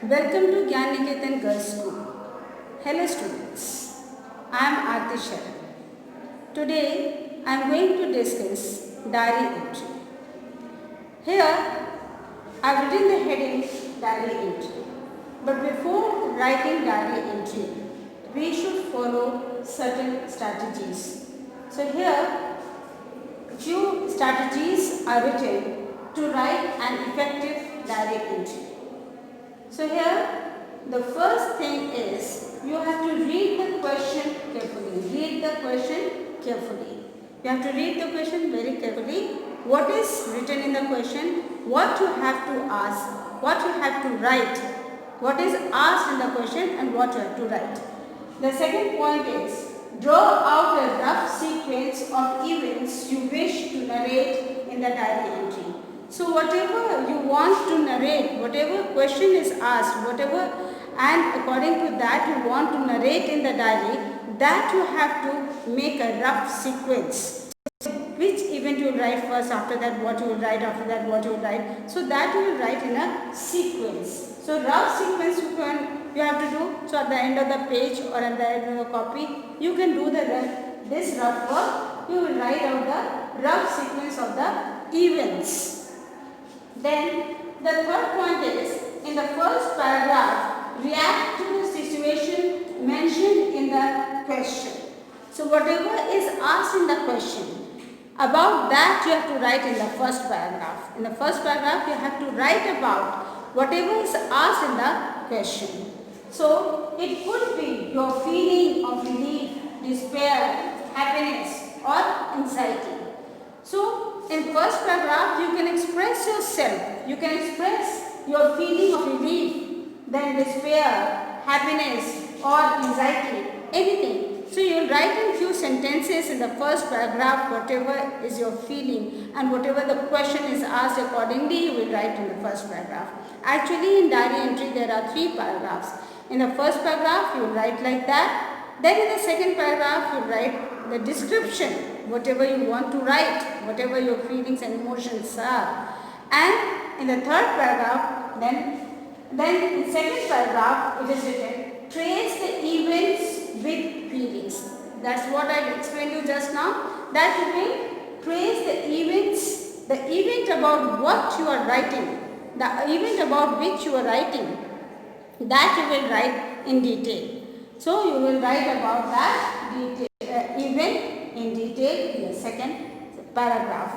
Welcome to Gyan Niketan Girls School. Hello students, I am Aarti Sharan. Today I am going to discuss diary entry. Here I have written the heading diary entry. But before writing diary entry, we should follow certain strategies. So here few strategies are written to write an effective diary entry. So here the first thing is you have to read the question carefully. Read the question carefully. You have to read the question very carefully. What is written in the question, what you have to ask, what you have to write, what is asked in the question and what you have to write. The second point is draw out a rough sequence of events you wish to narrate in the diary entry. So whatever you want to narrate, whatever question is asked, whatever and according to that you want to narrate in the diary, that you have to make a rough sequence. Which event you will write first, after that what you will write, after that what you will write. So that you will write in a sequence. So rough sequence you have to do. So at the end of the page or at the end of the copy, you can do this rough work. You will write out the rough sequence of the events. Then the third point is, in the first paragraph, react to the situation mentioned in the question. So whatever is asked in the question, about that you have to write in the first paragraph. In the first paragraph you have to write about whatever is asked in the question. So it could be your feeling of relief, despair, happiness or anxiety. So in first paragraph you can express yourself, you can express your feeling of relief, then despair, happiness or anxiety, anything. So you will write in few sentences in the first paragraph whatever is your feeling and whatever the question is asked accordingly you will write in the first paragraph. Actually in diary entry there are 3 paragraphs. In the first paragraph you will write like that. Then in the second paragraph you will write the description, whatever you want to write, whatever your feelings and emotions are. And in the third paragraph, then in second paragraph it is written, trace the events with feelings. That's what I explained to you just now. That you will trace the events, the event about what you are writing, the event about which you are writing, that you will write in detail. So you will write about that event in detail in the second paragraph.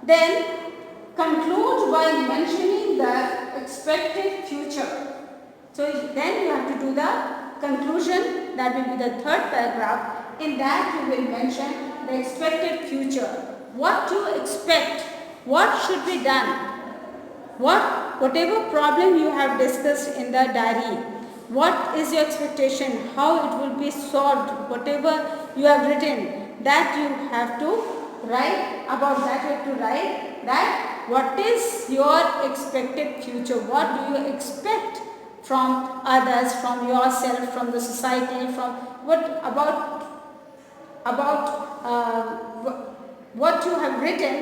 Then conclude by mentioning the expected future. So then you have to do the conclusion, that will be the third paragraph. In that you will mention the expected future. What you expect, what should be done, whatever problem you have discussed in the diary, what is your expectation, how it will be solved, whatever you have written, that you have to write about that. You have to write that what is your expected future, what do you expect from others, from yourself, from the society, from what you have written.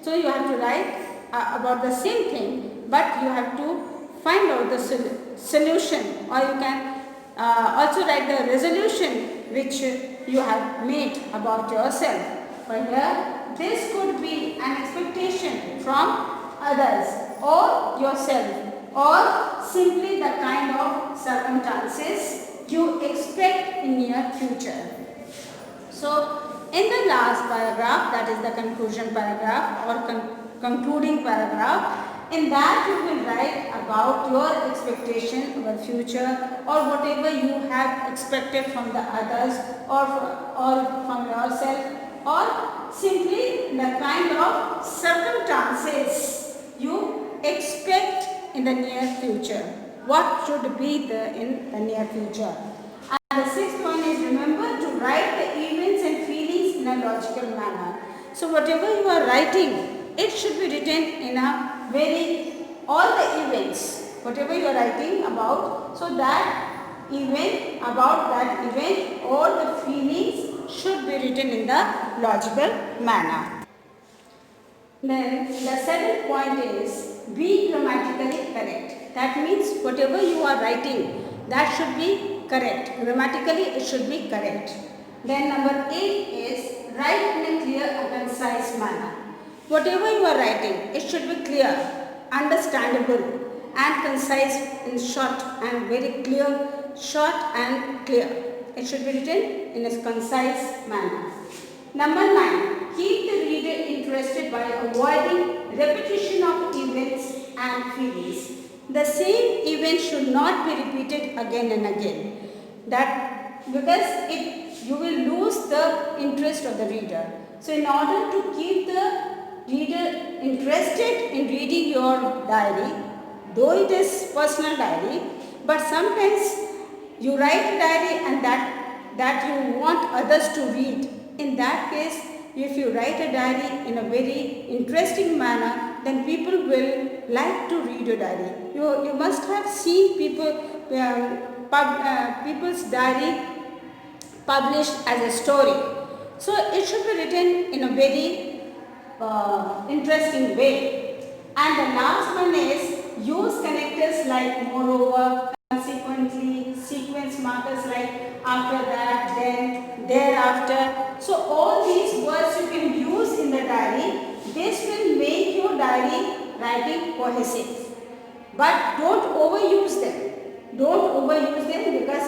So you have to write about the same thing, but you have to find out the solution, or you can also write the resolution which you have made about yourself. For here, this could be an expectation from others or yourself, or simply the kind of circumstances you expect in near future. So in the last paragraph, that is the conclusion paragraph or concluding paragraph, in that you will write about your expectation of the future, or whatever you have expected from the others or from yourself, or simply the kind of circumstances you expect in the near future. What should be in the near future. And the sixth one is, remember to write the events and feelings in a logical manner. So whatever you are writing, it should be written in a all the events, whatever you are writing about, so that about that event, all the feelings should be written in the logical manner. Then the seventh point is, be grammatically correct. That means whatever you are writing, that should be correct. Grammatically, it should be correct. Then number 8 is write in a clear and concise manner. Whatever you are writing, it should be clear, understandable and concise, in short and very clear, short and clear. It should be written in a concise manner. Number 9, keep the reader interested by avoiding repetition of events and feelings. The same event should not be repeated again and again. That because you will lose the interest of the reader. So in order to keep the reader interested in reading your diary, though it is personal diary, but sometimes you write a diary and that you want others to read. In that case, if you write a diary in a very interesting manner, then people will like to read your diary. You must have seen people's diary published as a story. So it should be written in a very interesting way. And the last one is use connectors like moreover, consequently, sequence markers like after that, then, thereafter. So all these words you can use in the diary. This will make your diary writing cohesive. But don't overuse them. Don't overuse them because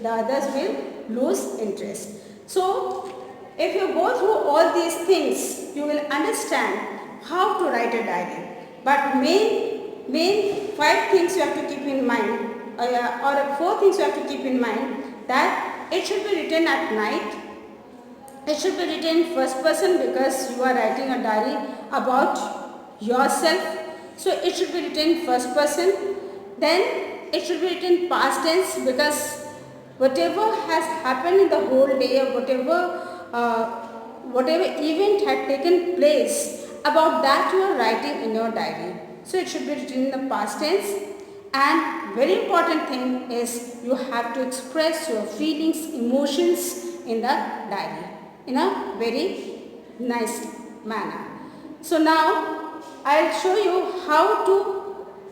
the others will lose interest. So if you go through all these things, you will understand how to write a diary. But main 5 things you have to keep in mind, or 4 things you have to keep in mind, that it should be written at night. It should be written in first person because you are writing a diary about yourself. So it should be written in first person. Then it should be written past tense because whatever has happened in the whole day or whatever event had taken place, about that you are writing in your diary. So it should be written in the past tense. And very important thing is you have to express your feelings, emotions in the diary in a very nice manner. So now I will show you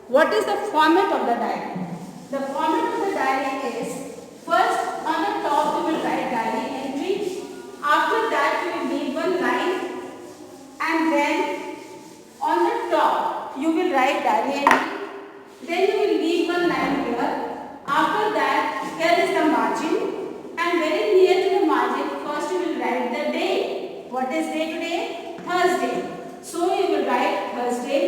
what is the format of the diary. The format of the diary is, first on the top you will write diary entry. After that you will leave one line, and then on the top you will write diary entry. Then you will leave one line here. After that, here is the margin, and very near to the margin, first you will write the day. What is day today? Thursday. So you will write Thursday.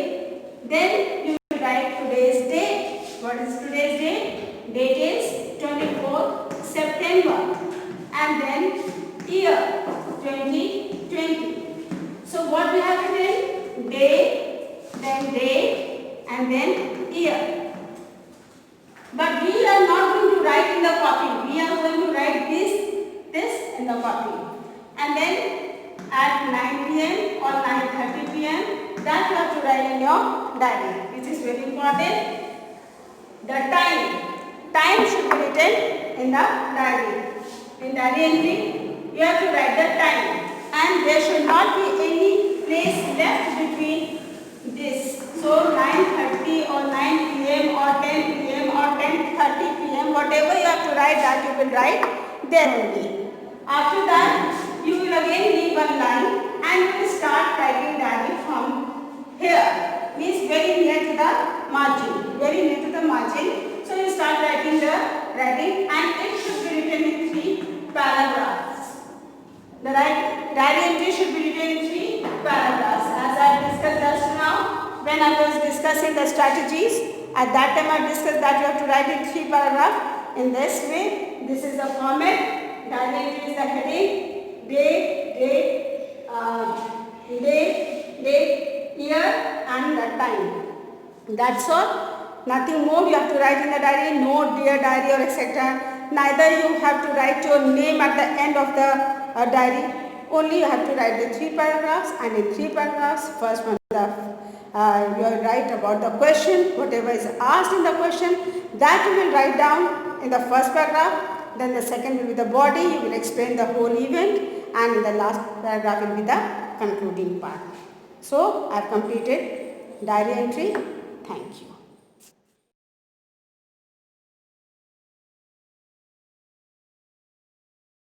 Then you will write today's date. What is today's date? Date is 24th September. And then year 2020. So what we have written? Day, then date, and then year. But we are not going to write in the copy. We are going to write this in the copy. And then at 9 p.m. or 9:30 p.m. that you have to write in your diary, which is very important. The time should be written in the diary. In diary entry, you have to write the time, and there should not be any place left between this. So 9:30 or 9 p.m. or 10 p.m. or 10:30 p.m. whatever you have to write, that you will write there only. After that, you will again leave one line and you will start writing diary from here. Means very near to the margin. Very near to the margin. So you start writing and it should be written in 3 paragraphs. The diary entry should be written in 3 paragraphs. As I discussed just now, when I was discussing the strategies, at that time I discussed that you have to write in 3 paragraphs. In this way, this is the format. Diary entry is the heading, date, year and the time. That's all. Nothing more you have to write in the diary, no dear diary or etc. Neither you have to write your name at the end of the diary. Only you have to write the 3 paragraphs, and in 3 paragraphs, first one you will write about the question, whatever is asked in the question, that you will write down in the first paragraph. Then the second will be the body, you will explain the whole event, and in the last paragraph will be the concluding part. So I have completed diary entry. Thank you.